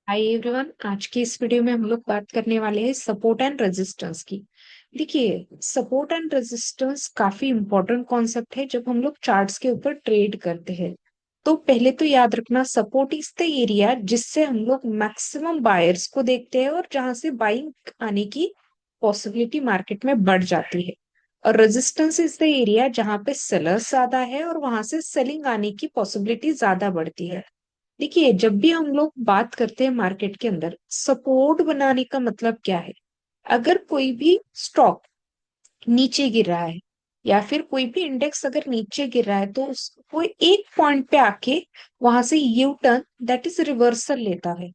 Hi everyone. आज की इस वीडियो में हम लोग बात करने वाले हैं सपोर्ट एंड रेजिस्टेंस की। देखिए, सपोर्ट एंड रेजिस्टेंस काफी इंपॉर्टेंट कॉन्सेप्ट है जब हम लोग चार्ट्स के ऊपर ट्रेड करते हैं। तो पहले तो याद रखना, सपोर्ट इज द एरिया जिससे हम लोग मैक्सिमम बायर्स को देखते हैं और जहां से बाइंग आने की पॉसिबिलिटी मार्केट में बढ़ जाती है। और रेजिस्टेंस इज द एरिया जहां पे सेलर्स ज्यादा है और वहां से सेलिंग आने की पॉसिबिलिटी ज्यादा बढ़ती है। देखिए, जब भी हम लोग बात करते हैं मार्केट के अंदर सपोर्ट बनाने का मतलब क्या है। अगर कोई भी स्टॉक नीचे गिर रहा है या फिर कोई भी इंडेक्स अगर नीचे गिर रहा है तो वो एक पॉइंट पे आके वहां से U turn that is reversal लेता है।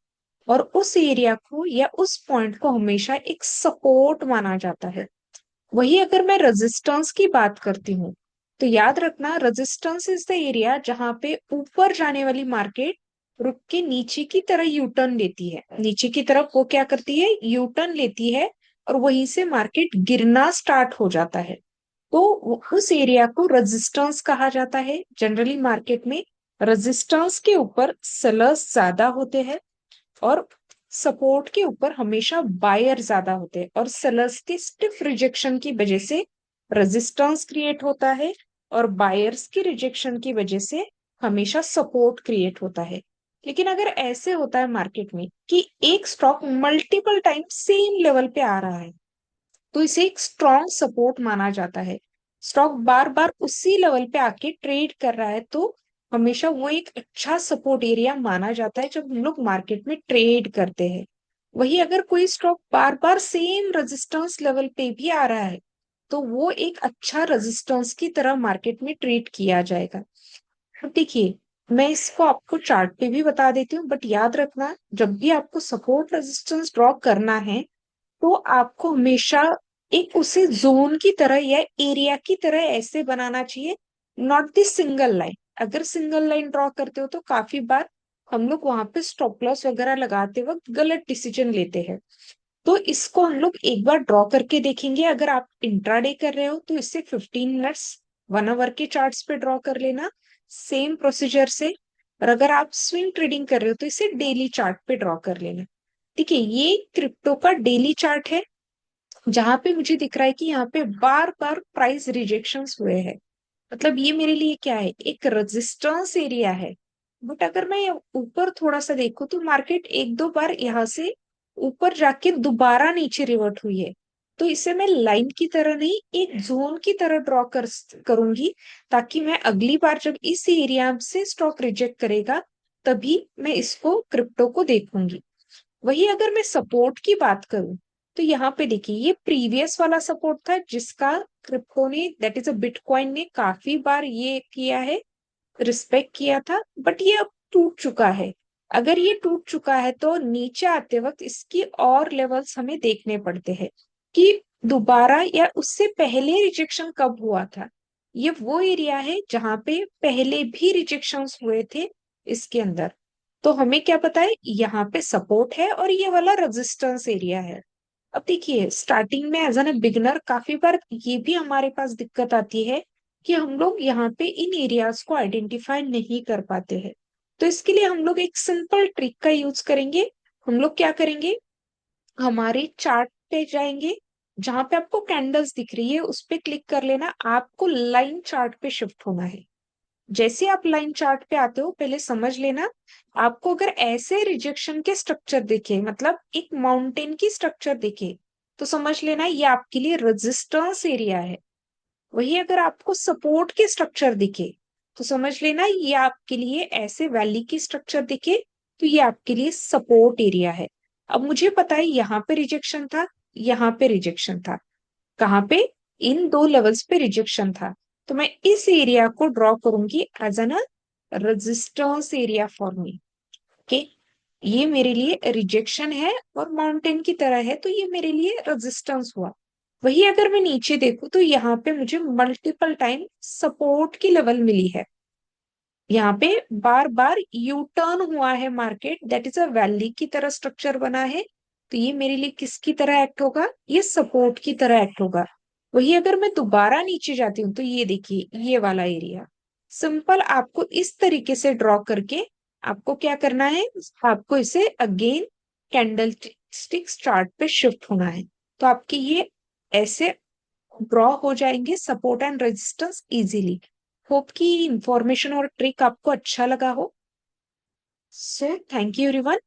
और उस एरिया को या उस पॉइंट को हमेशा एक सपोर्ट माना जाता है। वही अगर मैं रेजिस्टेंस की बात करती हूँ तो याद रखना, रेजिस्टेंस इज द एरिया जहां पे ऊपर जाने वाली मार्केट रुक के नीचे की तरह यू टर्न लेती है। नीचे की तरफ वो क्या करती है, यू टर्न लेती है और वहीं से मार्केट गिरना स्टार्ट हो जाता है। तो उस एरिया को रेजिस्टेंस कहा जाता है। जनरली मार्केट में रेजिस्टेंस के ऊपर सेलर्स ज्यादा होते हैं और सपोर्ट के ऊपर हमेशा बायर ज्यादा होते हैं। और सेलर्स के स्टिफ रिजेक्शन की वजह से रेजिस्टेंस क्रिएट होता है और बायर्स की रिजेक्शन की वजह से हमेशा सपोर्ट क्रिएट होता है। लेकिन अगर ऐसे होता है मार्केट में कि एक stock multiple time same level पे आ रहा है तो इसे एक स्ट्रॉन्ग सपोर्ट माना जाता है। स्टॉक बार बार उसी लेवल पे आके ट्रेड कर रहा है तो हमेशा वो एक अच्छा सपोर्ट एरिया माना जाता है जब हम लोग मार्केट में ट्रेड करते हैं। वही अगर कोई स्टॉक बार बार सेम रेजिस्टेंस लेवल पे भी आ रहा है तो वो एक अच्छा रेजिस्टेंस की तरह मार्केट में ट्रेड किया जाएगा। अब देखिए, मैं इसको आपको चार्ट पे भी बता देती हूँ, बट याद रखना, जब भी आपको सपोर्ट रेजिस्टेंस ड्रॉ करना है तो आपको हमेशा एक उसे जोन की तरह या एरिया की तरह ऐसे बनाना चाहिए, नॉट द सिंगल लाइन। अगर सिंगल लाइन ड्रॉ करते हो तो काफी बार हम लोग वहां पे स्टॉप लॉस वगैरह लगाते वक्त गलत डिसीजन लेते हैं। तो इसको हम लोग एक बार ड्रॉ करके देखेंगे। अगर आप इंट्राडे कर रहे हो तो इसे 15 मिनट्स 1 आवर के चार्ट्स पे ड्रॉ कर लेना, सेम प्रोसीजर से। और अगर आप स्विंग ट्रेडिंग कर रहे हो तो इसे डेली चार्ट पे ड्रॉ कर लेना। देखिए, ये क्रिप्टो का डेली चार्ट है जहां पे मुझे दिख रहा है कि यहाँ पे बार बार प्राइस रिजेक्शंस हुए हैं। मतलब ये मेरे लिए क्या है, एक रेजिस्टेंस एरिया है। बट अगर मैं ऊपर थोड़ा सा देखूं तो मार्केट एक दो बार यहाँ से ऊपर जाके दोबारा नीचे रिवर्ट हुई है। तो इसे मैं लाइन की तरह नहीं, एक जोन की तरह ड्रॉ करूंगी, ताकि मैं अगली बार जब इस एरिया से स्टॉक रिजेक्ट करेगा तभी मैं इसको क्रिप्टो को देखूंगी। वही अगर मैं सपोर्ट की बात करूं तो यहाँ पे देखिए, ये प्रीवियस वाला सपोर्ट था जिसका क्रिप्टो ने, दैट इज अ बिटकॉइन ने, काफी बार ये किया है, रिस्पेक्ट किया था। बट ये अब टूट चुका है। अगर ये टूट चुका है तो नीचे आते वक्त इसकी और लेवल्स हमें देखने पड़ते हैं कि दोबारा या उससे पहले रिजेक्शन कब हुआ था। ये वो एरिया है जहां पे पहले भी रिजेक्शंस हुए थे इसके अंदर। तो हमें क्या पता है, यहाँ पे सपोर्ट है और ये वाला रेजिस्टेंस एरिया है। अब देखिए, स्टार्टिंग में एज एन बिगिनर काफी बार ये भी हमारे पास दिक्कत आती है कि हम लोग यहाँ पे इन एरियाज को आइडेंटिफाई नहीं कर पाते हैं। तो इसके लिए हम लोग एक सिंपल ट्रिक का यूज करेंगे। हम लोग क्या करेंगे, हमारे चार्ट पे जाएंगे, जहां पे आपको कैंडल्स दिख रही है उस पे क्लिक कर लेना। आपको लाइन चार्ट पे शिफ्ट होना है। जैसे आप लाइन चार्ट पे आते हो पहले समझ लेना, आपको अगर ऐसे रिजेक्शन के स्ट्रक्चर दिखे, मतलब एक माउंटेन की स्ट्रक्चर दिखे, तो समझ लेना ये आपके लिए रेजिस्टेंस एरिया है। वही अगर आपको सपोर्ट के स्ट्रक्चर दिखे तो समझ लेना ये आपके लिए, ऐसे वैली की स्ट्रक्चर दिखे तो ये आपके लिए सपोर्ट एरिया है। अब मुझे पता है यहाँ पे रिजेक्शन था, यहाँ पे रिजेक्शन था, कहाँ पे, इन दो लेवल्स पे रिजेक्शन था। तो मैं इस एरिया को ड्रॉ करूंगी as an resistance area for me. Okay, ये मेरे लिए रिजेक्शन है और माउंटेन की तरह है तो ये मेरे लिए रेजिस्टेंस हुआ। वही अगर मैं नीचे देखूं तो यहाँ पे मुझे मल्टीपल टाइम सपोर्ट की लेवल मिली है। यहाँ पे बार बार यू टर्न हुआ है market, that is a valley की तरह स्ट्रक्चर बना है। तो ये मेरे लिए किसकी तरह एक्ट होगा, ये सपोर्ट की तरह एक्ट होगा। वही अगर मैं दोबारा नीचे जाती हूँ तो ये देखिए, ये वाला एरिया सिंपल आपको इस तरीके से ड्रॉ करके आपको क्या करना है, आपको इसे अगेन कैंडल स्टिक्स चार्ट पे शिफ्ट होना है। तो आपके ये ऐसे ड्रॉ हो जाएंगे support and resistance easily. Hope कि इंफॉर्मेशन और ट्रिक आपको अच्छा लगा हो। So thank you everyone.